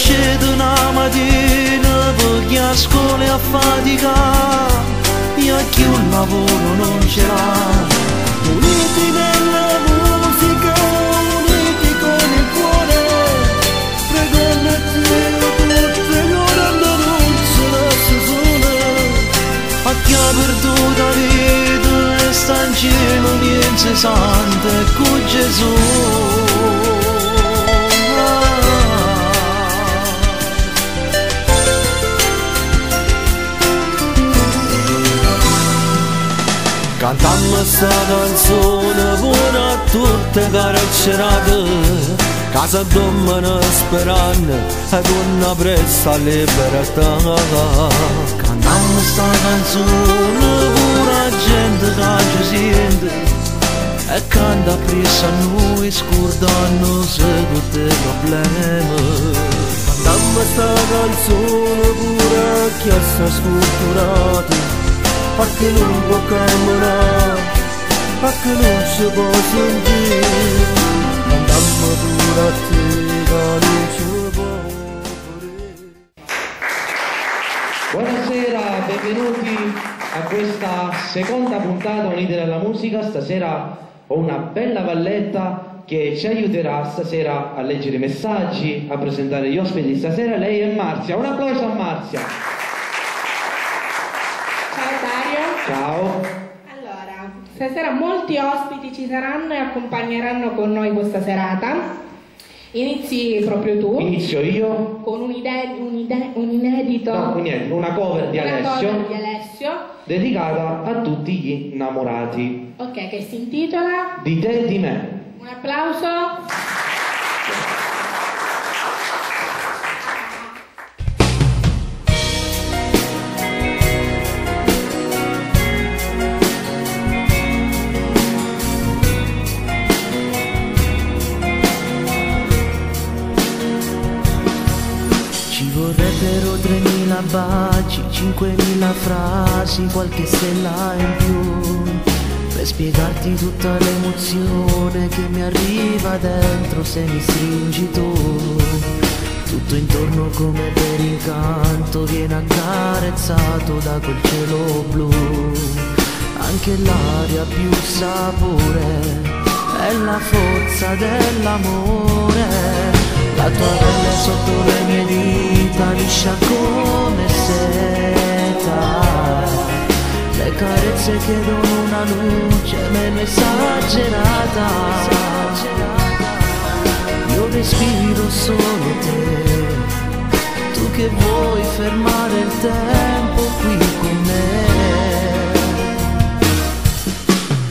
uscito una mattina perché a scuola a fatica e a chi un lavoro non ce l'ha. Uniti nella musica, uniti con il cuore, pregando a Dio tutte le ore non se lascia sola. A chi ha perduto la vita e sta in cielo niente sante con Gesù. Cantammo sta canzone buona a tutte carcerate, casa domina sperando ed una presta libertà. Cantammo sta canzone pure a gente che ci sente e canta presa a noi scordandosi tutti i problemi. Cantammo sta canzone pure a chi sta sfortunato, perché non può camminare, perché non si può sentire, andammo pure a te che non ci può morire. Buonasera, benvenuti a questa seconda puntata Unite nella musica. Stasera ho una bella valletta che ci aiuterà stasera a leggere i messaggi, a presentare gli ospiti. Stasera lei è Marzia, un applauso a Marzia. Ciao. Allora, stasera molti ospiti ci saranno e accompagneranno con noi questa serata. Inizi proprio tu. Inizio io. Con un inedito. No, una cover di Alessio. Cover di Alessio. Dedicata a tutti gli innamorati. Ok, che si intitola Di te e di me. Un applauso. Vorrebbero 3000 baci, 5000 frasi, qualche stella in più per spiegarti tutta l'emozione che mi arriva dentro se mi stringi tu. Tutto intorno come per incanto viene accarezzato da quel cielo blu. Anche l'aria più sapore è la forza dell'amore. La tua pelle sotto le mie dita liscia come seta. Le carezze chiedono una luce meno esagerata. Io respiro solo te, tu che vuoi fermare il tempo qui con me.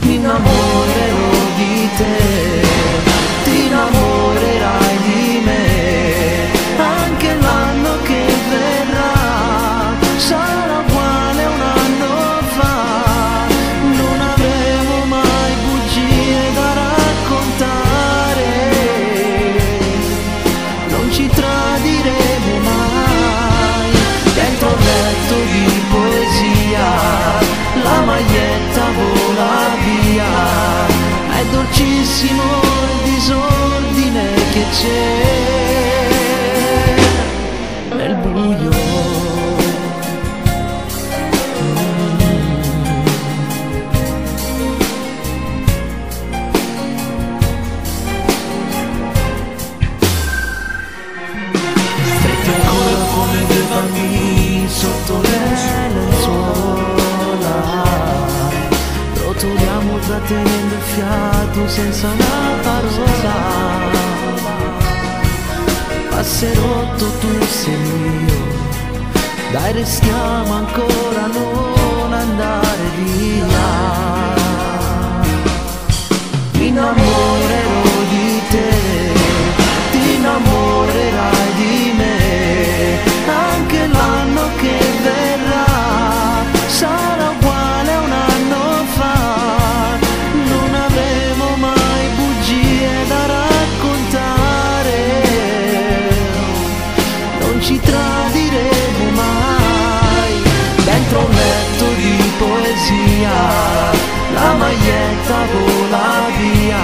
Mi innamorerò di te, ti innamorerai di me. Anche l'anno che verrà sarà uguale un anno fa. Non avremo mai bugie da raccontare, non ci tradiremo mai. Dentro un letto di poesia la maglietta vola via. È dolcissimo il disordine che c'è nel buio. Stretti ancora come due bambini sotto le lenzuola, rotoliamo trattenendo il fiato senza una parola. Passerotto tu sei mio, dai restiamo ancora, non andare via. Mi innamorerò di te, ti innamorerai di me. Anche l'anno che verrà sarà uguale a un anno fa. Non avremo mai bugie da raccontare, non ci tradiremo mai. Dentro un letto di poesia la maglietta vola via.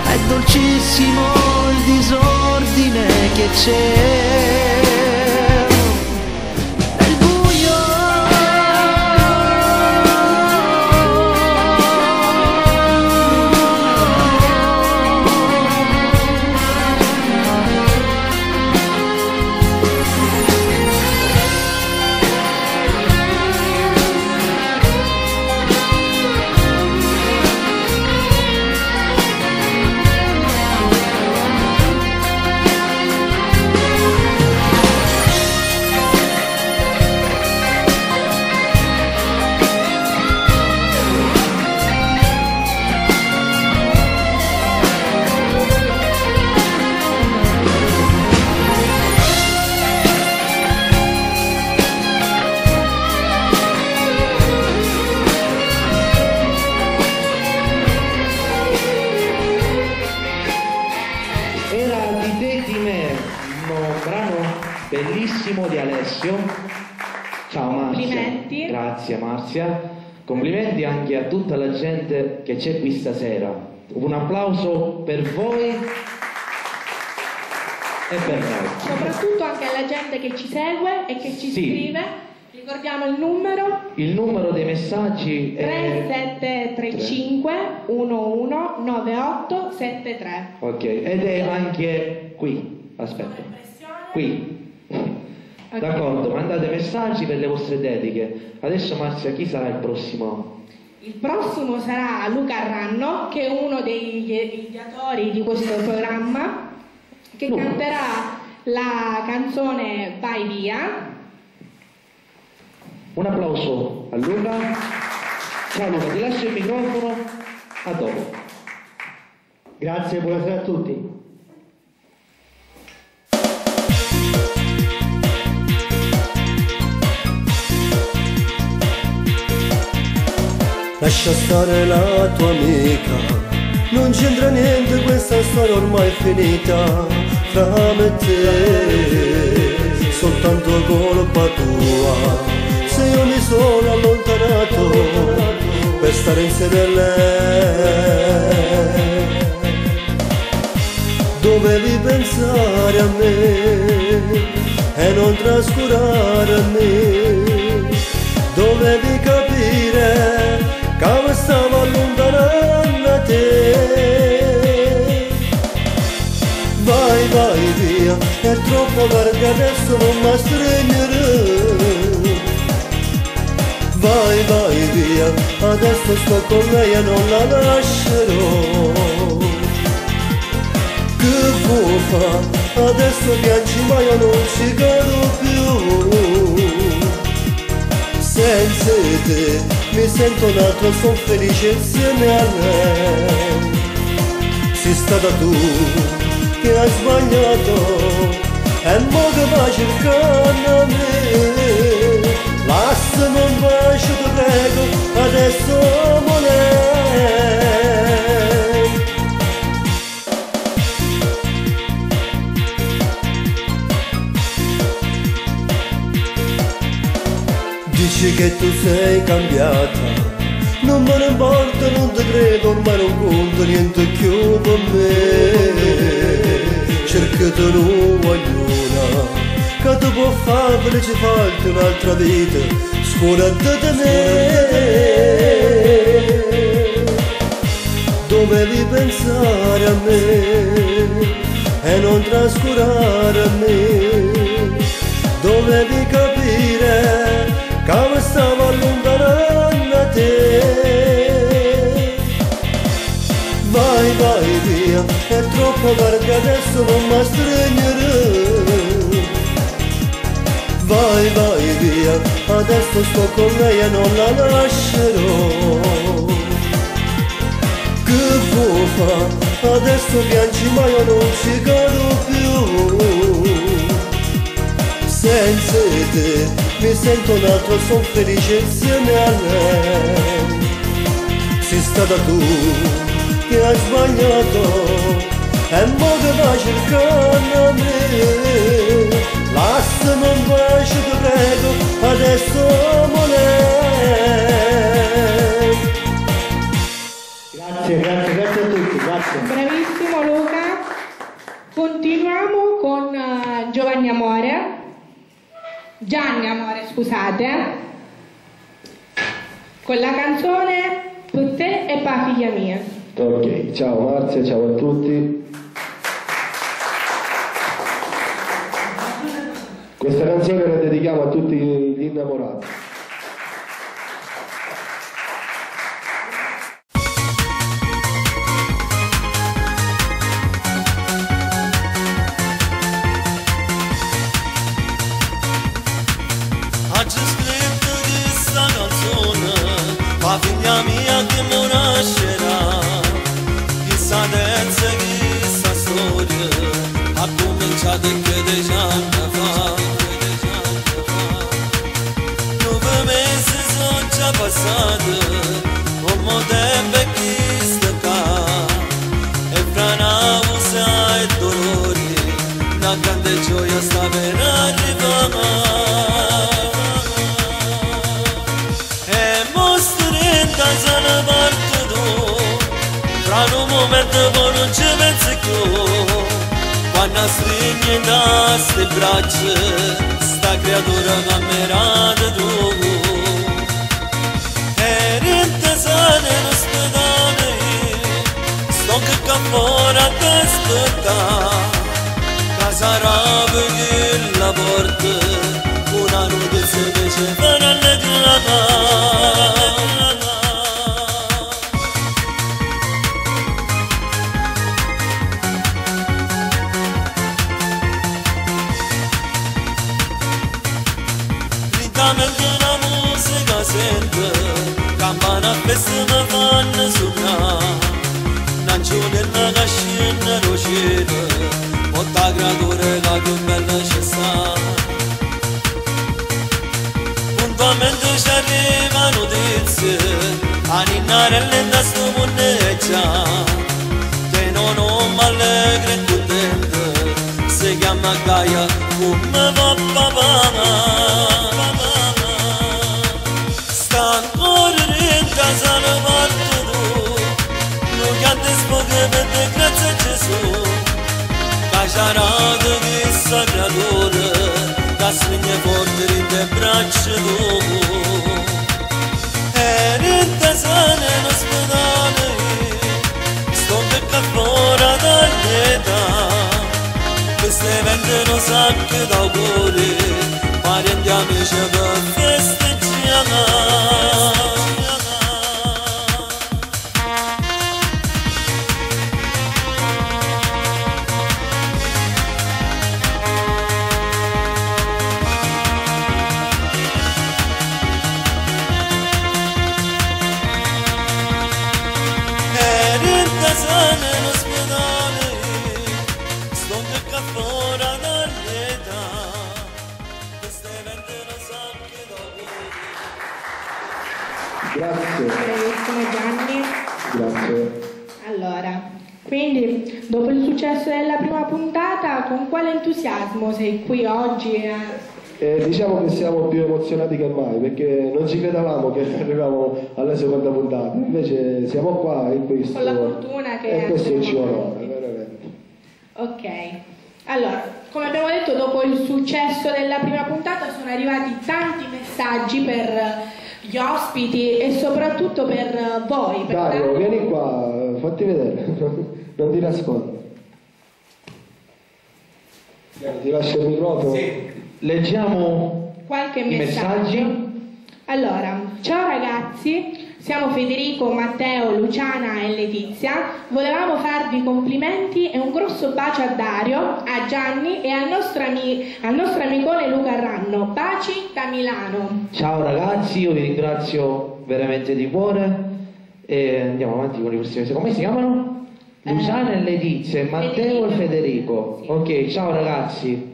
È dolcissimo il disordine che c'è nel buio. Bellissimo di Alessio. Ciao Marzia. Complimenti. Grazie Marzia. Complimenti anche a tutta la gente che c'è qui stasera. Un applauso per voi e per noi. Soprattutto anche alla gente che ci segue e che ci scrive. Ricordiamo il numero. Il numero dei messaggi è 3735 119873. ok, ed è anche qui. Aspetta. Qui. Okay. D'accordo, mandate messaggi per le vostre dediche. Adesso Marzia, chi sarà il prossimo? Il prossimo sarà Luca Arranno, che è uno degli ideatori di questo programma, che canterà la canzone Vai via. Un applauso a Luca. Ciao Luca, ti lascio il microfono, a dopo. Grazie, buonasera a tutti. Lascia stare la tua amica, non c'entra niente, questa storia ormai è finita fra me e te, soltanto colpa tua, se io mi sono allontanato per stare insieme a lei. Dovevi pensare a me e non trascurare a me, dovevi capire che mi stavo allontanando da te. Vai, vai via, è troppo tardi, adesso non mi stringere. Vai, vai via, adesso sto con lei e non la lascerò. Che vuoi fare? Adesso piangi ma io non ci cado più. Senza te mi sento un altro, sono felice insieme a lei. Sei stata tu che hai sbagliato e mo che vai cercando a me. Lasciami un bacio, ti prego, adesso amo lei. Dici che tu sei cambiata, non me ne importa, non ti credo, ormai non conta niente più con me. Cercate ognuna che ti può fare felice, farti un'altra vita, scordate di me. Dovevi pensare a me e non trascurare a me, dovevi capire che mi stavo allontanando da te. Vai, vai via, è troppo tardi, adesso non mi stringere. Vai, vai via, adesso sto con lei e non la lascerò. Che vuoi fare? Adesso piangi ma io non ci cado più. Senza te mi sento un altro, sono felice insieme a lei. Sei stata tu che hai sbagliato e mo che vai cercando a me. Lasciami un bacio, ti prego, adesso amo lei. Grazie, grazie, grazie a tutti, grazie. Bravissimo Luca. Continuiamo con amore, scusate. Con la canzone Per te e pa figlia mia. Ok, ciao Marzia, ciao a tutti. Questa canzone la dedichiamo a tutti gli innamorati. Ma figlia mia che mo nascerà, chissà terza, chissà storia, ha cominciato che dei anni fa. 9 mesi sono già passati, un po' tempo è chi sta qua, e fra nausea e dolori, una grande gioia sta per arrivare. Se ne parte tu, fra un momento poi non ci pensi più, quando stringi da ste braccia, sta creatura camminata tu. Eri intesa nell'ospedale, sto che fuori a te aspettare, che sarà per la porta, una notizia che ci farà alleggerare. La musica sente, campana spesso mi fanno suonare, non c'è una cascina rocina, motta creatura che più bella ci sta. Puntualmente ci arriva notizie, a ninnare da sto monneggia, che non ho m'allegra e contenta, si chiama Gaia come va papà. Se ne parte tu, non chiedi spoche per te, grazie a Gesù, che sarà di questa creatura, che stringe forte in te braccia tu. Eri intesa nell'ospedale, sto che fuori dall'età, questo evento non sa che d'auguri, parenti e amici per festeggiare. Grazie. Gianni. Grazie. Allora, quindi dopo il successo della prima puntata, con quale entusiasmo sei qui oggi? Diciamo che siamo più emozionati che mai, perché non ci credevamo che arriviamo alla seconda puntata, invece siamo qua e questo, con la fortuna che e questo ci onora, veramente. Ok, allora, come abbiamo detto, dopo il successo della prima puntata sono arrivati tanti messaggi per gli ospiti e soprattutto per voi. Dario, vieni qua, fatti vedere, non ti nascondi. Ti lascio il microfono. Sì. Leggiamo qualche i messaggi. Allora, ciao ragazzi, siamo Federico, Matteo, Luciana e Letizia. Volevamo farvi complimenti e un grosso bacio a Dario, a Gianni e al nostro amicone Luca Ranno. Baci da Milano. Ciao ragazzi, io vi ringrazio veramente di cuore e andiamo avanti con i prossimi. Come si chiamano? Luciana e Letizia, Matteo e Federico. Sì. Ok, ciao ragazzi.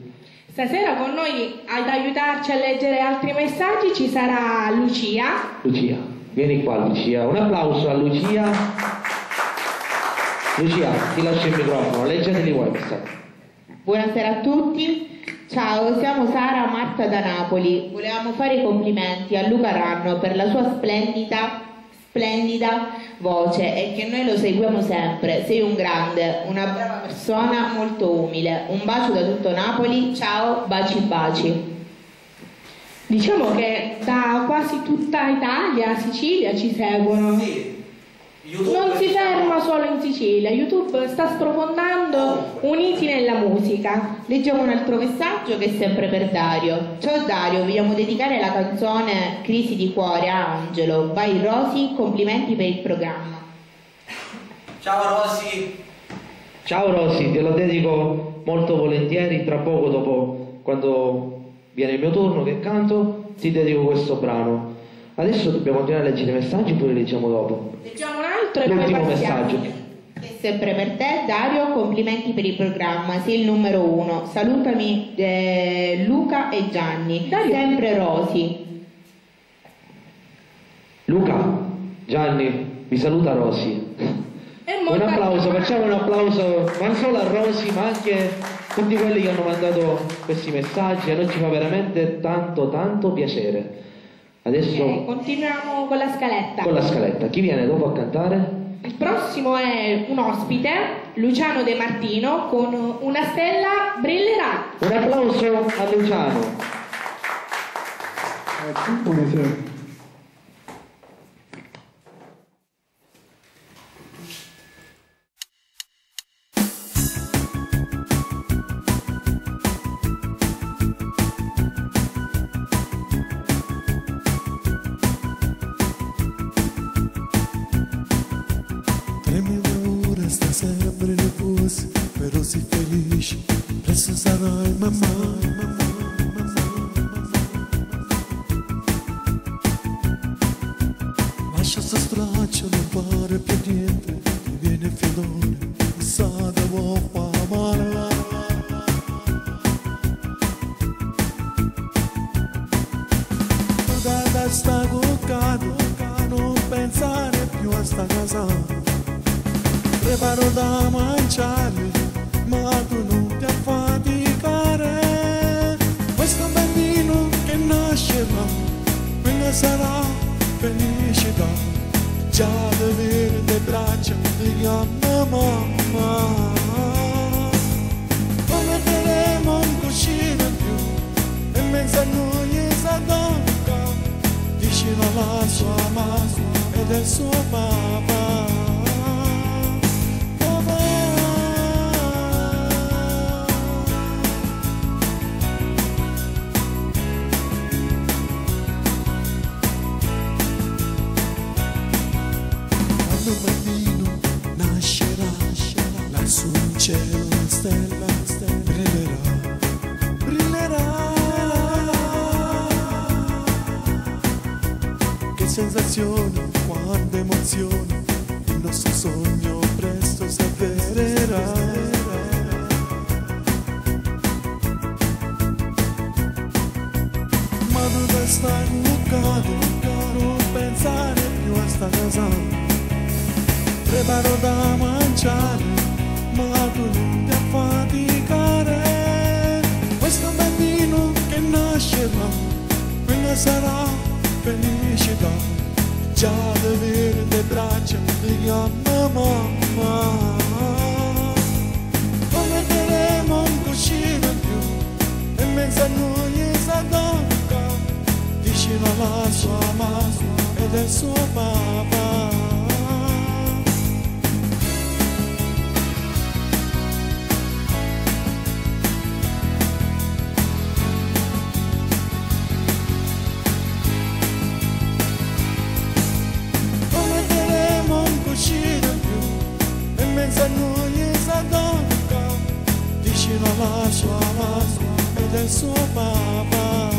Stasera con noi ad aiutarci a leggere altri messaggi ci sarà Lucia. Lucia, vieni qua Lucia, un applauso a Lucia. Lucia, ti lascio il microfono, leggeteli voi messaggi. Buonasera a tutti, ciao, siamo Sara Marta da Napoli. Volevamo fare i complimenti a Luca Ranno per la sua splendida voce e che noi lo seguiamo sempre. Sei un grande, una brava persona, molto umile. Un bacio da tutto Napoli, ciao, baci baci. Diciamo che da quasi tutta Italia, Sicilia ci seguono. Sì. YouTube Non si ferma solo in Sicilia, YouTube sta sprofondando uniti nella musica. Leggiamo un altro messaggio che è sempre per Dario. Ciao Dario, vogliamo dedicare la canzone Crisi di cuore a Angelo. Vai Rosy, complimenti per il programma. Ciao Rosy! Ciao Rosy, te lo dedico molto volentieri. Tra poco, dopo, quando viene il mio turno che canto, ti dedico questo brano. Adesso dobbiamo continuare a leggere i messaggi oppure li leggiamo dopo? Leggiamo un altro e poi L'ultimo passiamo. messaggio. E sempre per te Dario, complimenti per il programma, sei il numero 1. Salutami Luca e Gianni. Dario. Sempre Rosy. Luca, Gianni, vi saluta Rosy. Un applauso, facciamo un applauso non solo a Rosy ma anche a tutti quelli che hanno mandato questi messaggi. A noi ci fa veramente tanto piacere. Adesso continuiamo con la scaletta. con la scaletta, chi viene dopo a cantare? Il prossimo è un ospite, Luciano De Martino, con Una stella brillerà. Un applauso a Luciano. Buonasera. Sempre nervoso, però sei felice, presto sarai mamma. Lascia sto straccio, non fare più niente, ti viene filone, mi sa da uomo amare. Da sta cuccata, non pensare più a sta casa. Preparo da mangiare, ma tu non ti affaticare. Questo bambino che nascerà, quella sarà felicità. Già di avere le braccia ti chiama mamma. Non metteremo un cuscino più, e in mezzo a noi s'attacca, vicino alla sua mamma e del suo papà. Un bambino nascerà, lassù in cielo una stella brillerà. Che sensazione, quanta emozione, il nostro sogno presto si avvererà. Ma dove stai bucato, non pensare più a sta casa. Preparo da mangiare, ma tu non ti affaticare. Questo bambino che nascerà, quella sarà felicità. Già di avere le braccia ti chiama mamma. Non metteremo un cuscino più, e in mezzo a noi s'attacca, vicino alla sua mamma e del suo papà. A noi s'attacca, vicino alla sua mamma e del suo papà.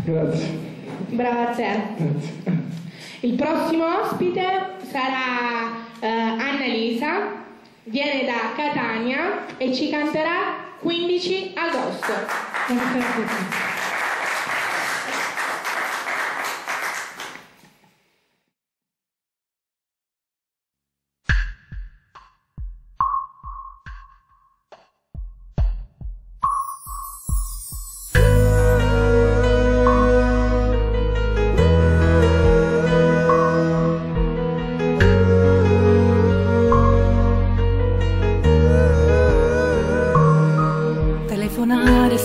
Grazie. Brava a te. Il prossimo ospite sarà Annalisa, viene da Catania e ci canterà 15 agosto. Buonasera a tutti.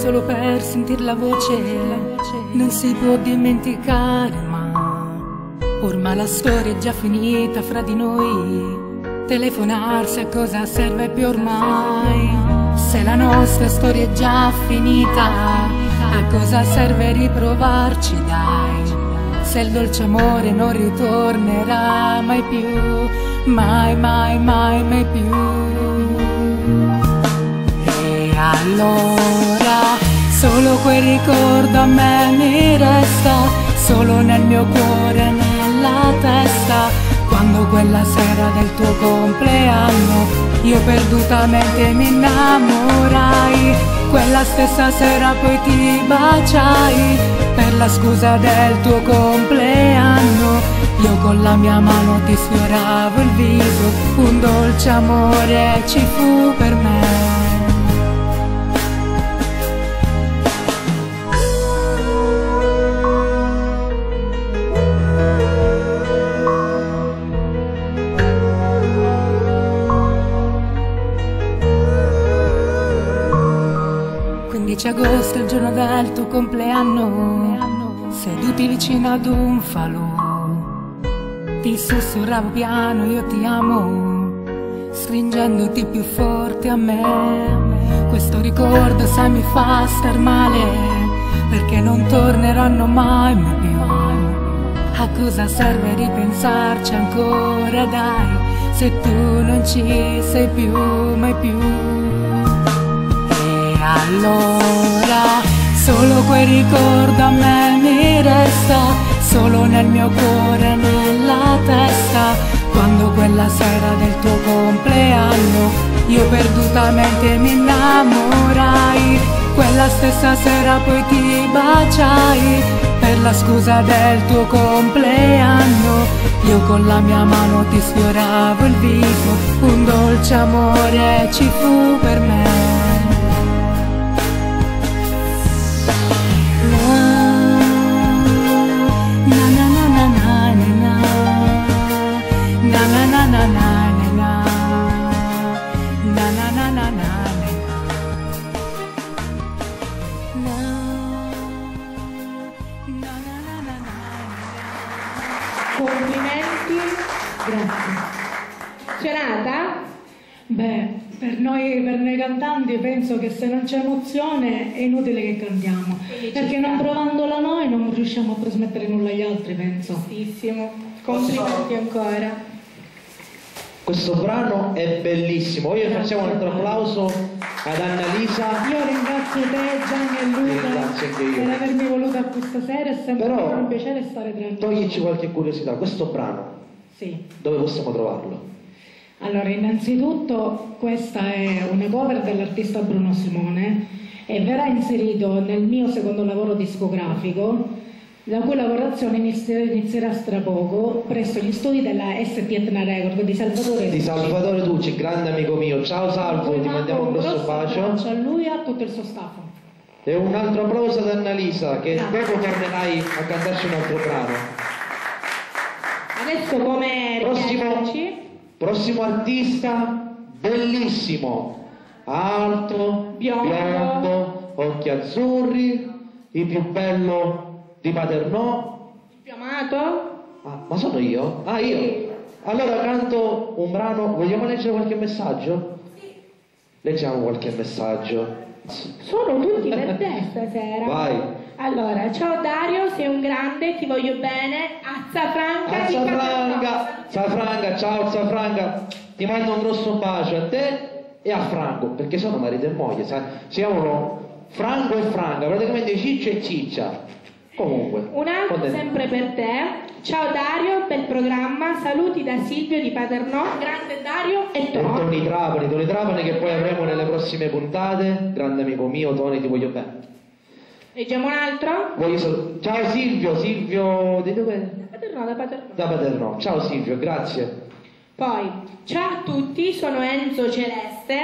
solo per sentir la voce, non si può dimenticare, ma ormai la storia è già finita fra di noi. Telefonarsi a cosa serve più ormai? Se la nostra storia è già finita, a cosa serve riprovarci, dai? Se il dolce amore non ritornerà mai più, mai, mai, mai, mai più. E allora solo quel ricordo a me mi resta, solo nel mio cuore, nella testa. Quando quella sera del tuo compleanno io perdutamente mi innamorai, quella stessa sera poi ti baciai, per la scusa del tuo compleanno io con la mia mano ti sfioravo il viso, un dolce amore ci fu per me. Agosto, il giorno del tuo compleanno, seduti vicino ad un falò, ti sussurravo piano io ti amo, stringendoti più forte a me. Questo ricordo sai mi fa star male, perché non torneranno mai più. A cosa serve ripensarci ancora, dai, se tu non ci sei più, mai più. Allora solo quel ricordo a me mi resta, solo nel mio cuore, nella testa. Quando quella sera del tuo compleanno io perdutamente mi innamorai, quella stessa sera poi ti baciai, per la scusa del tuo compleanno io con la mia mano ti sfioravo il viso, un dolce amore ci fu per me. Complimenti, grazie. Emozionata? Beh, per noi cantanti penso che se non c'è emozione è inutile che cantiamo, perché non provandola noi non riusciamo a trasmettere nulla agli altri, penso. Giustissimo, complimenti ancora. Questo brano è bellissimo, io facciamo un altro applauso ad Annalisa. Io ringrazio te, Gianni e Luca, Grazie anche io. per avermi voluta qui stasera, è sempre Però, un piacere stare tra noi. Toglici qualche curiosità, questo brano, Sì. dove possiamo trovarlo? Allora, innanzitutto questa è una cover dell'artista Bruno Simone e verrà inserito nel mio secondo lavoro discografico, la cui lavorazione inizierà tra poco presso gli studi della ST Etna Record di Salvatore Di Salvatore Ducci, grande amico mio. Ciao Salvo, ti mandiamo un grosso bacio. A lui e a tutto il suo staff. E un altro applauso ad Annalisa, che dopo tornerai a cantarci un altro brano. Adesso come Prossimo artista, bellissimo, alto, biondo, occhi azzurri, il più bello di Paternò. il più amato? Ah, ma sono io? Ah, io? Allora canto un brano, vogliamo leggere qualche messaggio? Sì. Leggiamo qualche messaggio. Sono tutti per te stasera. Vai. Allora, ciao Dario, sei un grande, ti voglio bene. Azzafranca di Paternò. Zafranga, ciao Zafranga, ti mando un grosso bacio a te e a Franco, perché sono marito e moglie, sai? Si chiamano Franco e Franca, praticamente Ciccio e Ciccia. Comunque. Un altro sempre per te. Ciao Dario, bel programma, saluti da Silvio di Paternò, grande Dario e Tony Trapani che poi avremo nelle prossime puntate, grande amico mio, Tony, ti voglio bene. Leggiamo un altro? Ciao Silvio, di dove? Da Paternò. Da Paternò, ciao Silvio, grazie. Poi, ciao a tutti, sono Enzo Celeste,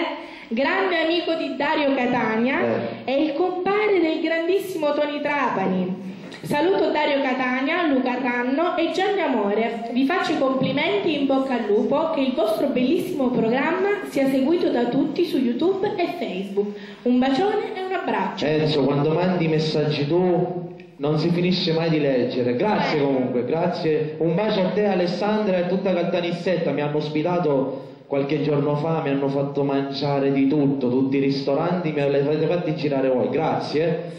grande amico di Dario Catania e il compare del grandissimo Tony Trapani. Saluto Dario Catania, Luca Ranno e Gianni Amore. Vi faccio i complimenti, in bocca al lupo, che il vostro bellissimo programma sia seguito da tutti su YouTube e Facebook. Un bacione e un abbraccio. Enzo, quando mandi i messaggi tu non si finisce mai di leggere. Grazie comunque, grazie. Un bacio a te Alessandra e tutta Caltanissetta. Mi hanno ospitato qualche giorno fa, mi hanno fatto mangiare di tutto, tutti i ristoranti, me li avete fatti girare voi. Grazie.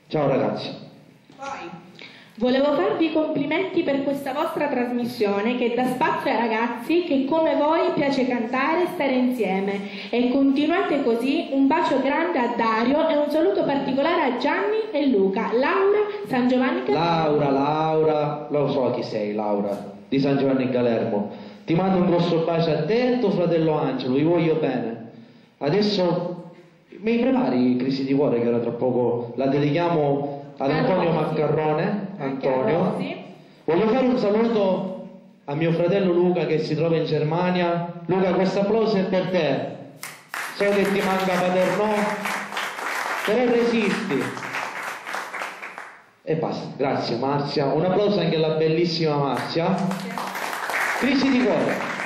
Ciao ragazzi. Volevo farvi i complimenti per questa vostra trasmissione che dà spazio ai ragazzi che come voi piace cantare e stare insieme. E continuate così. Un bacio grande a Dario e un saluto particolare a Gianni e Luca. Laura, San Giovanni Galermo. Laura, lo so chi sei, Laura, di San Giovanni Galermo. Ti mando un grosso bacio a te e a tuo fratello Angelo, vi voglio bene. Adesso mi prepari Crisi di Cuore, che ora tra poco la dedichiamo ad Antonio Maccarrone. Antonio, voglio fare un saluto a mio fratello Luca che si trova in Germania. Luca, questo applauso è per te. So che ti manca Paternò, però resisti. E basta, grazie Marzia. Un applauso anche alla bellissima Marzia. Crisi di Cuore.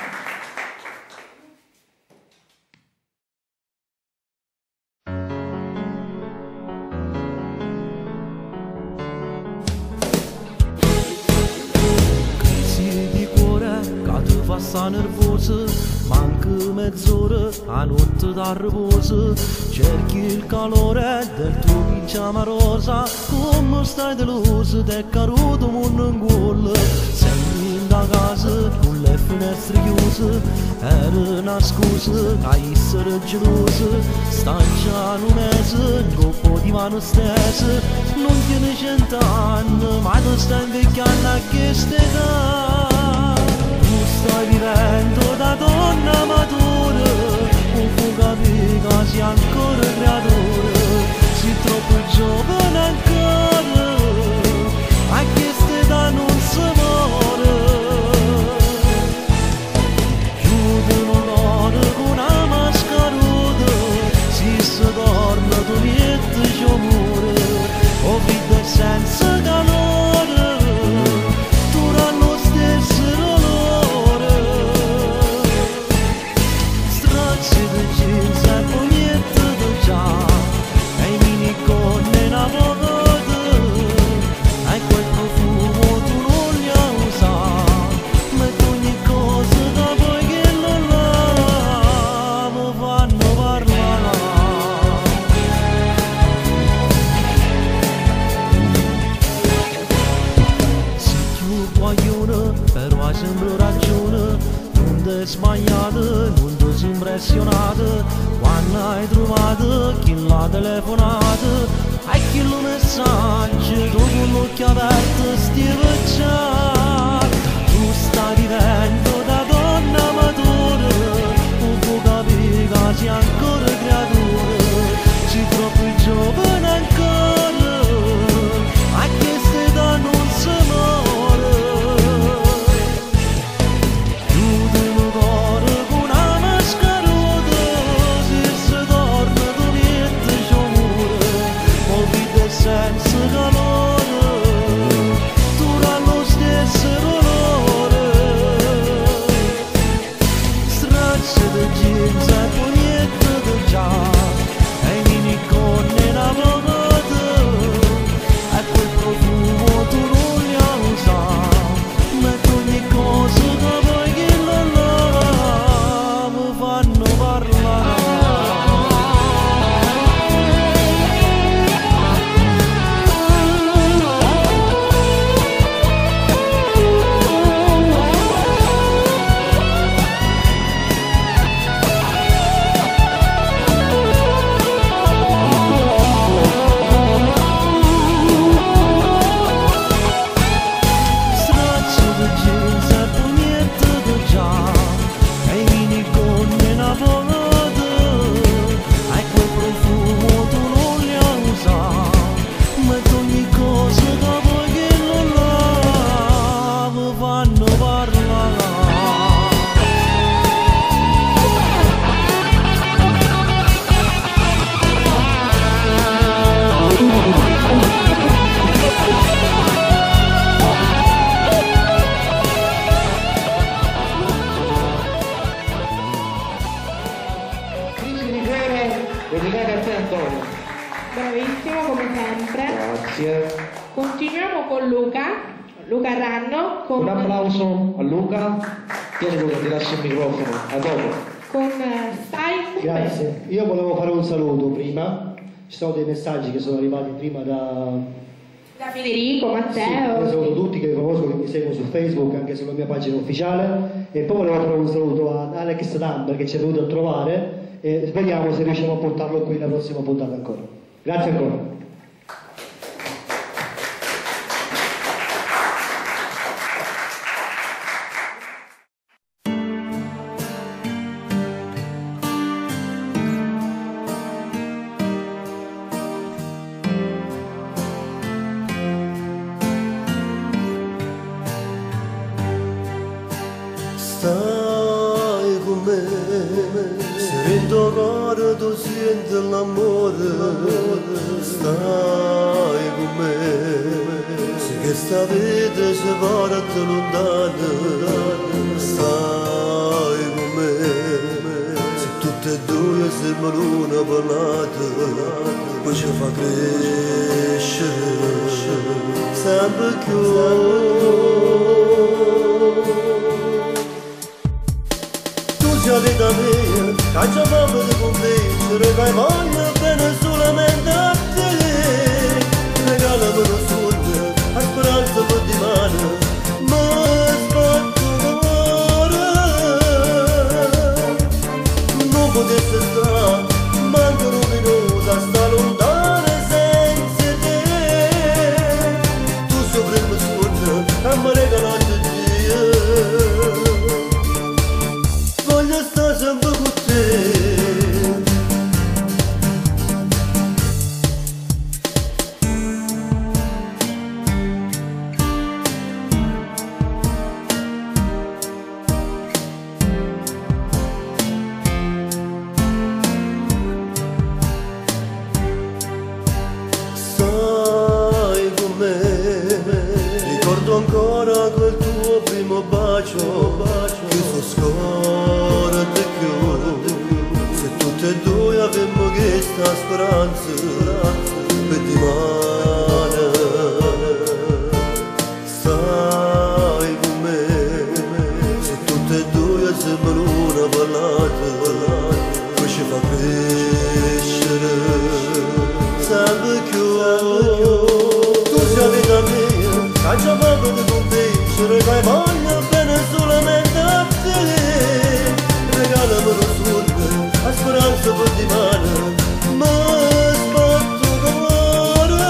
Sta nervosa, manca mezz'ora a notte da riposo, cerchi il calore del tuo pigiama rosa, come stai deluso, te caruto mondo in gol, sei in da casa con le finestre chiuse, era una scusa a essere gelosa, sta già un mese, un coppo di mano stesa, non tiene 100 anni, ma tu stai invecchiando a questa età. Stai vivendo da donna matura, un fuoco amica, sei ancora creatura, sei troppo giovane ancora, a questa età non si muore. Chiudono l'ora con una mascaruta, si dorme, tu metti giù amore, o vita senza calore, dura lo stesso sbagliata, non ti sei impressionata quando hai trovato chi l'ha telefonata, hai chi lo messaggio, tu con l'occhio aperto stiva già, tu stai vivendo da donna matura, un po' capica, sei ancora creatura, sei troppo giovane ancora, a questa età non si muore. Senza calore, dura lo stesso dolore, straccia di jeans e pugnette di già, e vieni con una bocata, e quel profumo tu non li hai usato, metti ogni cosa che vuoi che la mi fanno parlare. Jeans e pugnette di già, e vieni con una dedicata a te Antonio. Bravissimo come sempre. Grazie. Continuiamo con Luca Ranno con, Un applauso a Luca. Tieni Luca, ti lascio il microfono. A dopo. con Style. Grazie. Io volevo fare un saluto prima. Ci sono dei messaggi che sono arrivati prima da Federico, Sì, Matteo. io saluto tutti che conosco, che mi seguono su Facebook, anche sulla mia pagina ufficiale. E poi volevo fare un saluto ad Alex Dumber che ci è venuto a trovare e speriamo se riusciamo a portarlo qui la prossima puntata ancora. Grazie ancora. Stai con me, se in tuo cuore tu senti l'amore, stai con me, se questa vita si porta lontana, stai con me, se tutte e due siamo l'una parlata, poi ci fa crescere, sempre più. La vita mia, cacciamo di convincere che hai voglia bene solamente a te. Regalami uno sogno, a speranza per di mano, ma sbatto d'amore. Non potesse stare, manco un minuto a stare lontana senza te. Tu sopra il mio sogno, e mi regalato Dio. Voglio stare sempre con te. Stai con me, ricordo ancora quel tuo primo bacio, che fu scorda più. Se tutte e due avemmo questa speranza per dimane, stai con me, se tutte e due siamo l'una parlata, poi ci fa crescere sempre più. Tu sei vita mia, cacciamo di convincere che hai voglia bene solamente a te. Regalami uno sogno, a speranza per di mano, ma sbatto d'amore.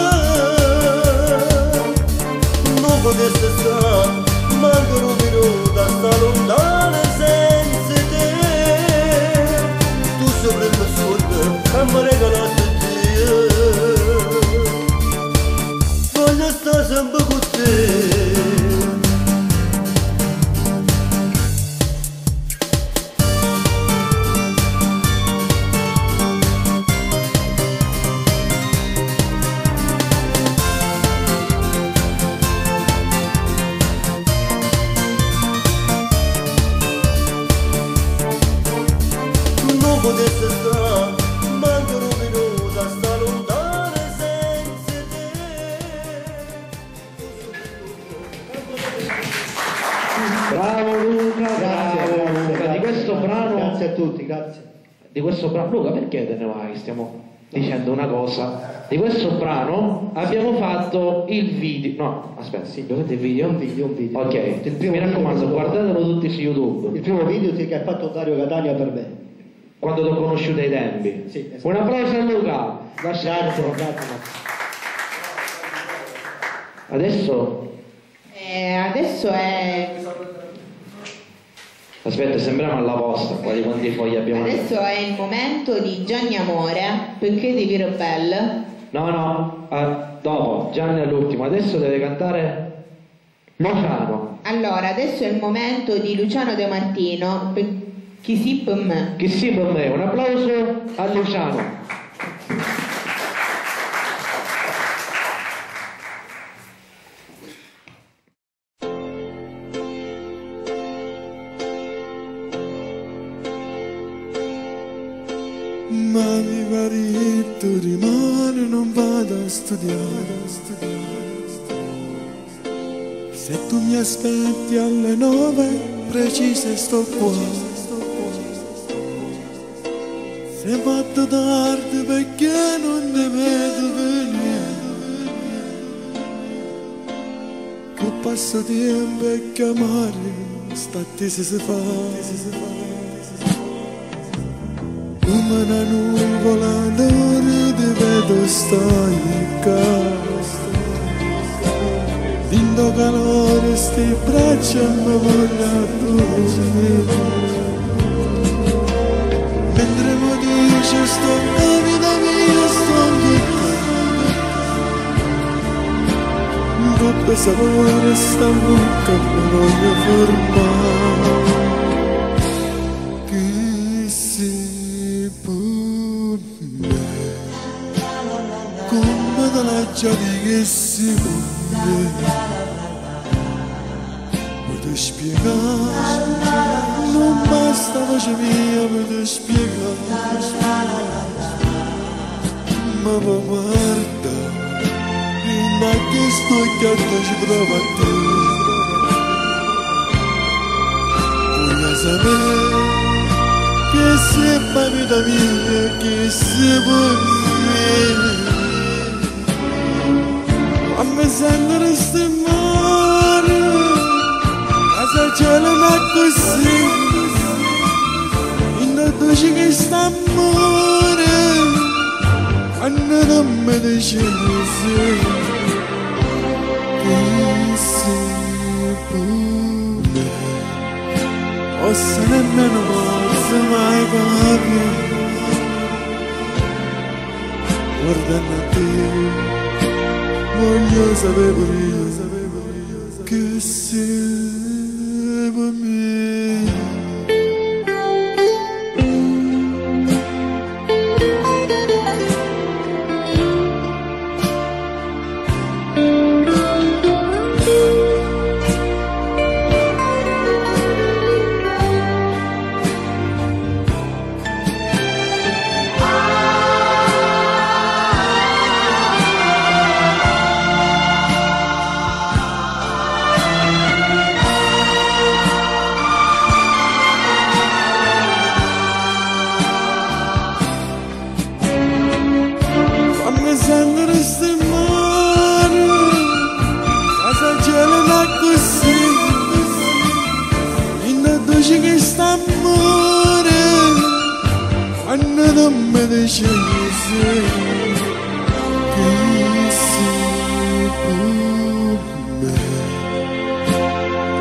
Non potesse stare, manco un minuto a stare lontana senza te. Tu sopra il mio sogno, e mi regalato Dio. Voglio stare sempre con te. Non potesse stare, manco un minuto a stare lontana senza te. Bravo Luca, bravo Luca. Di questo brano. Grazie a tutti, grazie. Di questo brano. Luca, perché te ne vai? Stiamo dicendo una cosa. Di questo brano abbiamo fatto il video. No, aspetta, sì, dovete il video? Un video. Ok, Il primo mi raccomando, video. guardatelo tutti su YouTube. Il primo video che ha fatto Dario Catania per me. Quando ti ho conosciuto ai tempi. Sì, esatto. Un applauso a Luca. Grazie. Adesso. Adesso è Aspetta, sembriamo alla posta, qua di quanti fogli abbiamo. Adesso è il momento di Gianni Amore, perché devi Rebel. No, dopo, Gianni all'ultimo, adesso deve cantare Luciano. Allora, adesso è il momento di Luciano De Martino, per Chi si per me. Chi sì per me, un applauso a Luciano. ma mi pare che tu rimani, non vado a studiare. Se tu mi aspetti alle 9 precise sto qua. Se vado tardi perché non ne vedo venire, che passa tempo e chiamare stati se si fa. Come una nuvola d'oro ti vedo stai qua. Lindo calore sti braccia mi voglio addossare. Mentre mi dice sto la vita mia sto un po' sapore sta bocca mi voglio fermare. Che si può come te la giadi che si può poter spiegare, non basta voce mia poter spiegare, ma guarda, prima che sto gatto ci trova a te, voglio sapere che sia vita mia, che sia per me. A me sento resta in mare, casa cielo ma così, in dolce che sta amore, quando non mi dice così, che si può, forse nemmeno posso mai capire, guardando a te. Voglio sapere pure io che sei per me. Che sta amore, quando non mi dice così, che si può me,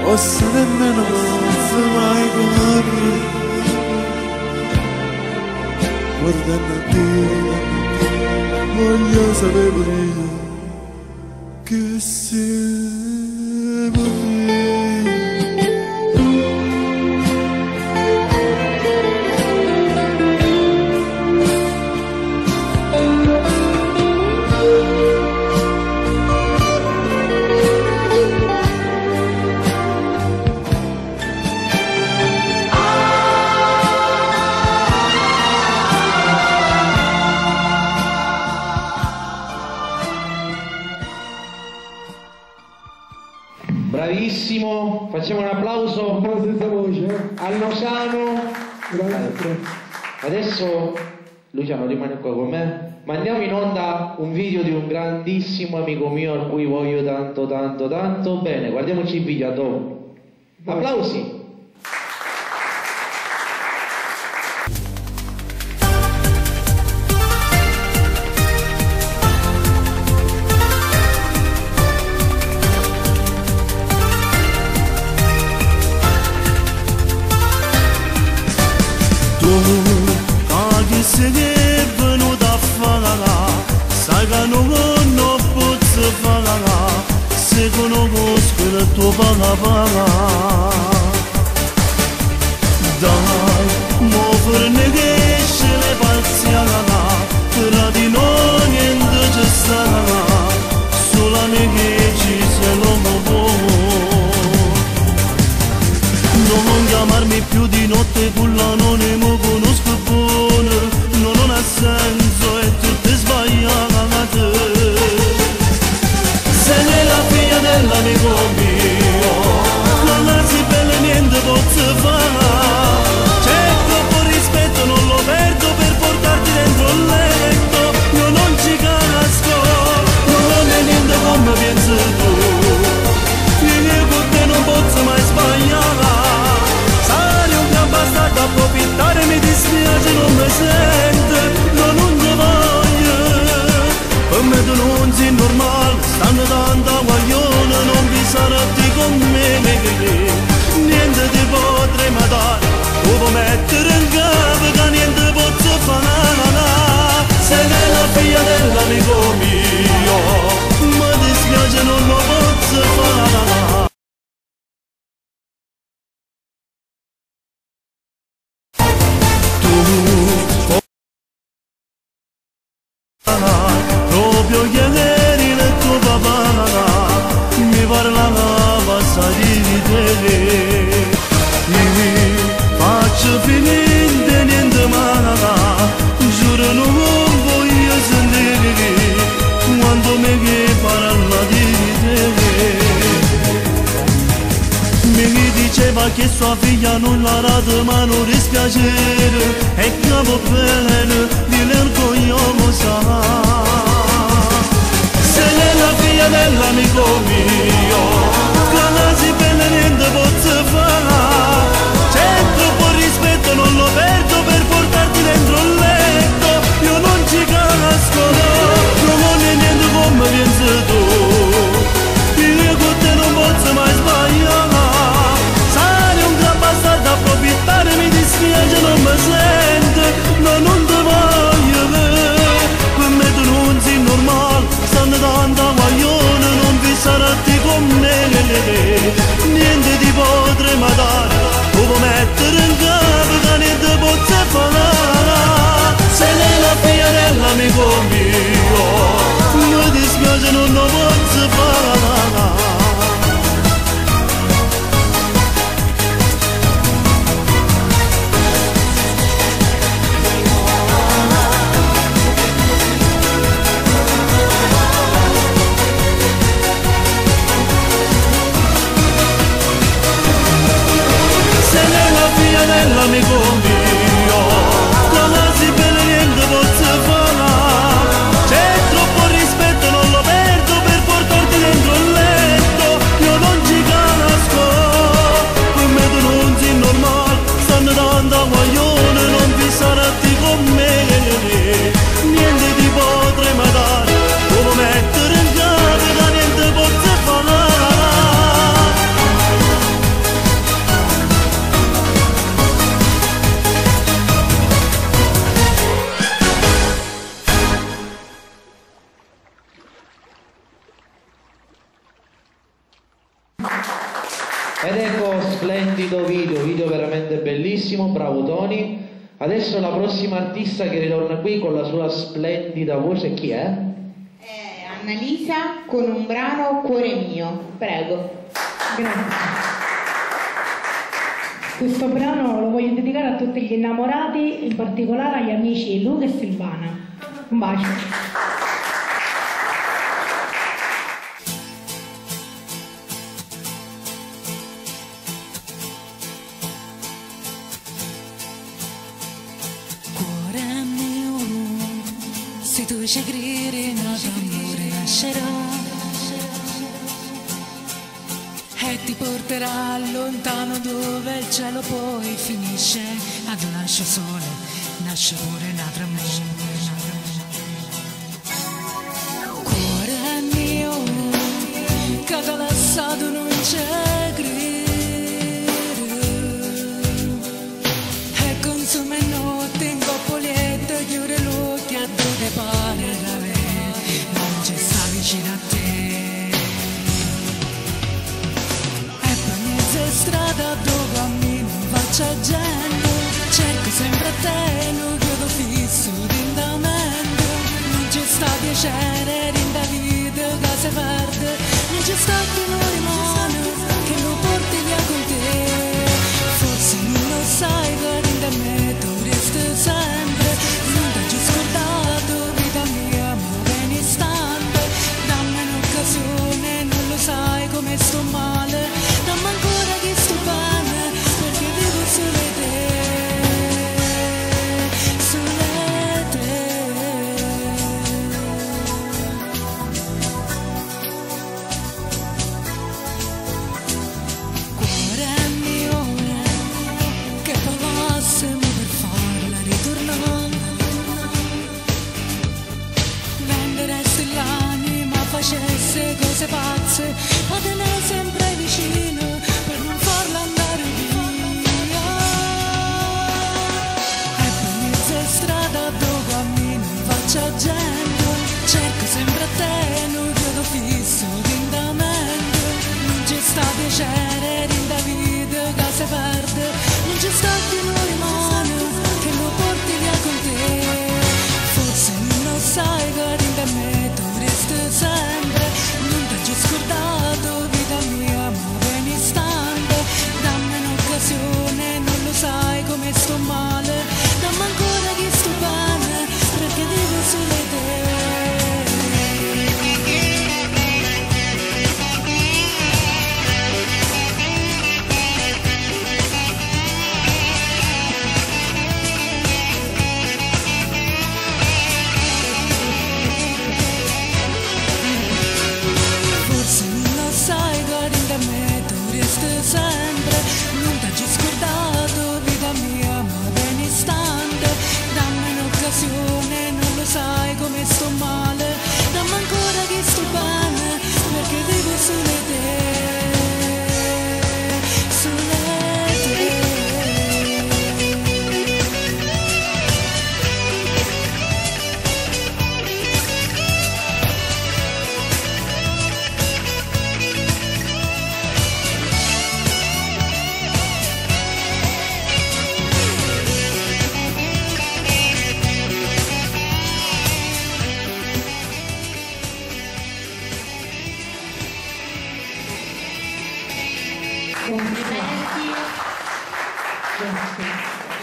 forse nemmeno posso mai capire, guardando a te, voglio sapere pure io che sei per me. Bravissimo, facciamo un applauso al Luciano. Grazie. Adesso Luciano rimane qua con me, mandiamo in onda un video di un grandissimo amico mio a cui voglio tanto tanto tanto bene. Guardiamoci il video a dopo. Applausi. Se che è venuto a fare, sai che non posso fare, se conosco il tuo papà. Dai, mo forne che ce le parziala, tra di noi niente ci sarà, solamente che ci sia l'uomo buono. Non chiamarmi più di notte, culla non mi conosco buono. Non sua figlia non l'ha dato ma non dispiacere, e capo bene di l'orgoglio sa. Se è la figlia dell'amico mio, che non si bene niente posso fare, c'è troppo rispetto, non lo perdo per portarti dentro il letto, io non ci casco, non voglio niente come pensi tu, io con te non posso mai sbagliare, sai un gran bastardo a approfittare, mi dispiace, non mi sente, ma non ti voglio vedere, per me tu non sei normale, stanno tanto guaglione, non vi sarà con me, niente ti potrei mai dare, devo mettere in capo che niente posso fare, se lei la figlia dell'amico mio, mi dispiace non lo posso fare. Dell'amico mio, non si bene niente posso fare, c'è troppo rispetto, non lo perdo per portarti dentro il letto, io non ci casco, per me tu non sei normale, stanno tanto guaglione, non vi sarà con me, niente ti potrei mai dare, devo mettere in capo che niente posso fare. Ed ecco, splendido video veramente bellissimo, bravo Tony. Adesso la prossima artista che ritorna qui con la sua splendida voce, chi è? È Annalisa con un brano Cuore mio, prego. Grazie. Questo brano lo voglio dedicare a tutti gli innamorati, in particolare agli amici Luca e Silvana. Un bacio. Se tu ci credi, il nostro amore nascerà e ti porterà lontano dove il cielo poi finisce. Ad un nasce sole, nasce pure un altro amore. Cuore mio, che ti ha lasciato non c'è credere, e consuma notte in coppolietto, chiude l'occhio a dove pare da me, non ci sta vicino a te. E per mezza strada dove cammino faccio gente, cerco sempre a te, non chiedo fisso d'indamento, non ci sta piacere in da vita che si perde, non ci sta più un rimane che lo porti via con te. Forse non lo sai che in da me tu resti sempre, non ti ho già scordato vita mia, ma ben istante, dammi un'occasione, non lo sai come sto male, dammi ancora che sto bene, perché vivo solo te, solo te. Cuore mio, che parlassimo per farla ritornare, venderesti l'anima, facesse cose pazze, ma tenere sempre vicino per non farla andare via. E per mezza strada dove cammino faccio gente, cerco sempre a te, non chiedo fisso d'indamento, non ci sta piacere in da vita che si perde, non ci sta più un rimane che lo porti via con te. Forse non lo sai che in da me tu resti sempre, non ti ho già scordato vita mia, ma ben istante, dammi un'occasione, non lo sai come sto male, dammi ancora che sto bene, perché vivo solo te. l'occasione, non lo sai come sto male, dammi ancora che sto bene, perché vivo solo te.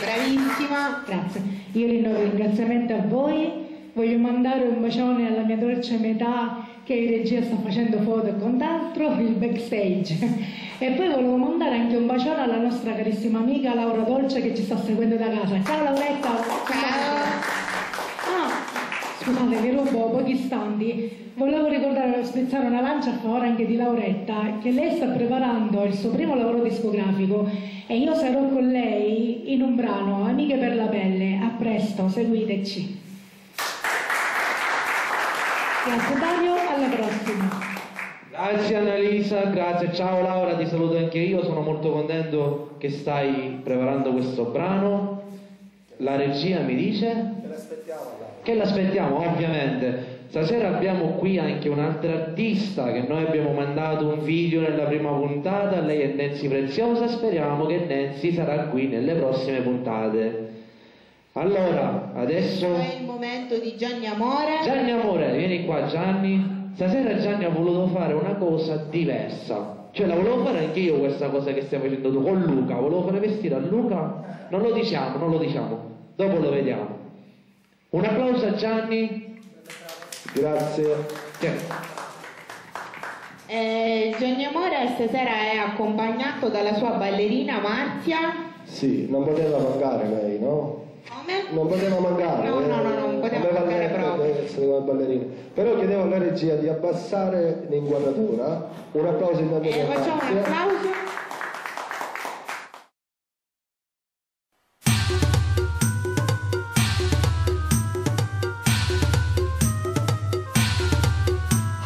Bravissima. Grazie. Io rinnovo il ringraziamento a voi. Voglio mandare un bacione alla mia dolce metà che in regia sta facendo foto e quant'altro, il backstage. E poi volevo mandare anche un bacione alla nostra carissima amica Laura Dolce che ci sta seguendo da casa. Ciao Lauretta! Ciao! Scusate, vi rubo pochi istanti. Volevo ricordare, spezzare una lancia a favore anche di Lauretta, che lei sta preparando il suo primo lavoro discografico e io sarò con lei in un brano, Amiche per la pelle. A presto, seguiteci. Grazie Dario, alla prossima. Grazie Annalisa, grazie, ciao Laura, ti saluto anche io, sono molto contento che stai preparando questo brano. La regia mi dice? Che l'aspettiamo, ovviamente. Stasera abbiamo qui anche un'altra artista che noi abbiamo mandato un video nella prima puntata, lei è Nancy Preziosa, speriamo che Nancy sarà qui nelle prossime puntate. Allora, adesso... È il momento di Gianni Amore. Gianni Amore, vieni qua Gianni. Stasera Gianni ha voluto fare una cosa diversa. Cioè la volevo fare anche io questa cosa che stiamo facendo tu con Luca. Volevo fare vestire a Luca. Non lo diciamo. Dopo lo vediamo. Un applauso a Gianni. Grazie. Gianni Amore stasera è accompagnato dalla sua ballerina Marzia. Sì, non poteva mancare lei, no? Come? Non poteva mancare. No, non poteva mancare proprio. Deve essere una ballerina. Però chiedevo alla regia di abbassare l'inquadratura. Un applauso in nome di Facciamo un applauso.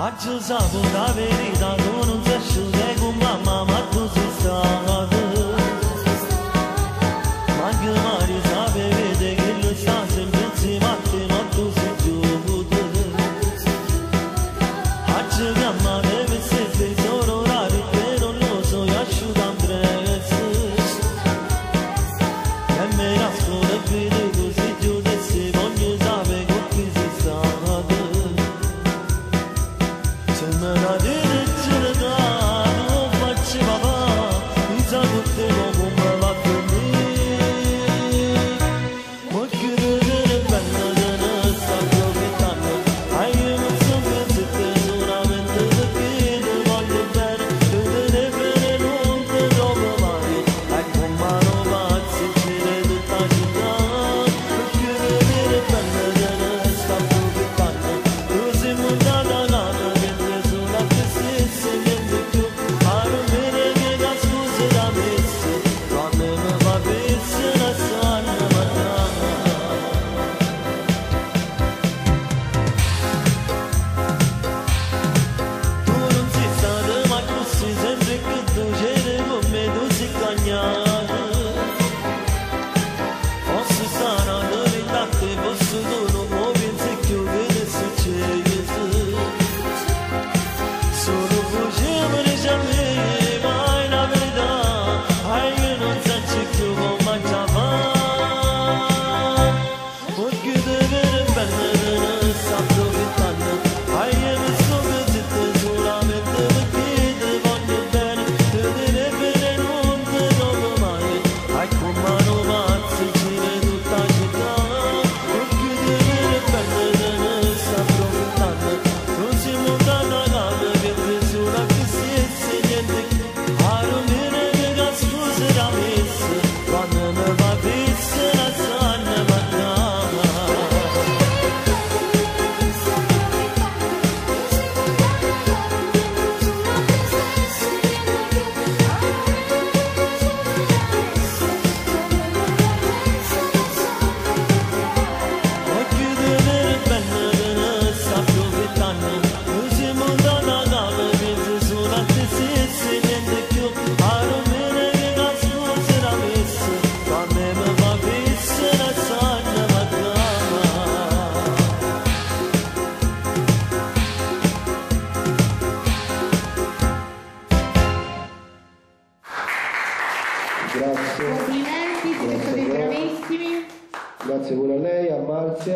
ਅੱਜ ਸਾਬੂਦਾ ਵੇਰੀ ਦਾ ਦੋਨੋਂ ਜਸ਼ੂ ਦੇ ਗੁੰਮਾ ਮਾ ਤੂੰ ਸੁਸਤਾਦ ਮੰਗ ਮਾਰੀ ਸਾਬੇ ਵੇ ਦੇ ਗਿਲ ਸਾਸ ਮਿੱਚੀ ਮਾਤੇ ਮਾ ਤੂੰ ਸੁਜੂਦ ਅੱਜ ਗਮਾ ਦੇ ਵਿਸੇ ਸੇ ਜ਼ੋਰੋ ਰਾਰੀ ਤੇਰੋ ਲੋਸੋ ਯਸ਼ੂ ਦੰਦਰੇਸ ਹੈ ਮੇਰਾ ਸਕੋਰ ਪੀਰੇ ਤੂੰ ਸੁਜੂਦ ਸੇ ਬੋਂਜ ਜਾਵੇ ਗੁੱਕੀ ਸੁਸਤਾਦ Thank you.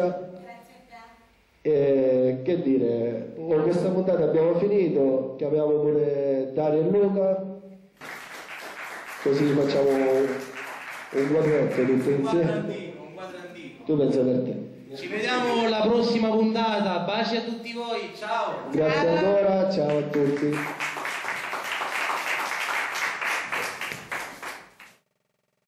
Letizia. E che dire, con questa puntata abbiamo finito, chiamiamo pure Dario e Luca, così facciamo un quadretto tutti insieme. Un quadrantino. Tu pensa per te. Ci vediamo alla prossima puntata, baci a tutti voi, ciao! Grazie ancora, ciao a tutti.